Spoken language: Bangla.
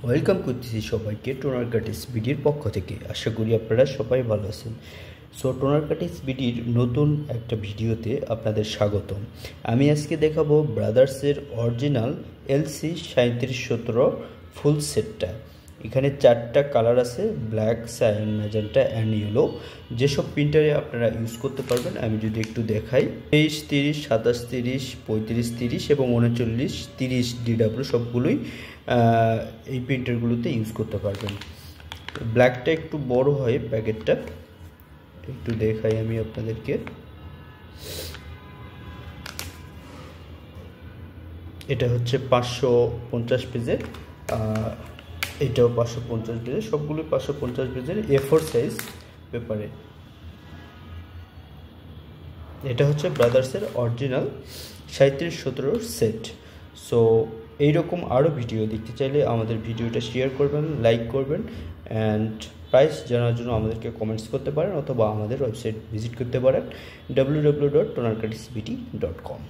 ওয়েলকাম করতেছি সবাইকে টোনার কাটিস বিডির পক্ষ থেকে। আশা করি আপনারা সবাই ভালো আছেন। সো টোনার কাটিস বিডির নতুন একটা ভিডিওতে আপনাদের স্বাগতম। আমি আজকে দেখাবো ব্রাদার্সের অরিজিনাল এলসি 3717 ফুল সেটটা। এখানে 4টা কালার আছে, black, cyan, magenta and yellow. যেসব প্রিন্টারে আপনারা ইউজ করতে পারবেন আমি যদি একটু দেখাই, 23, 30, 27, 30, 35, 30 এবং 39, 30 DW সবগুলোই এই প্রিন্টারগুলোতে ইউজ করতে পারবেন। ব্ল্যাকটা একটু বড় হয়, প্যাকেটটা একটু দেখাই আমি আপনাদেরকে। এটা হচ্ছে 550 পেজের, এটাও 550 পেজের, সবগুলোই 550 পেজের A4 সাইজ পেপারে। এটা হচ্ছে ব্রাদার্সের অরিজিনাল 3717 সেট। সো এইরকম আরও ভিডিও দেখতে চাইলে আমাদের ভিডিওটা শেয়ার করবেন, লাইক করবেন, অ্যান্ড প্রাইস জানার জন্য আমাদেরকে কমেন্টস করতে পারেন অথবা আমাদের ওয়েবসাইট ভিজিট করতে পারেন www.tonarkatisbd.com।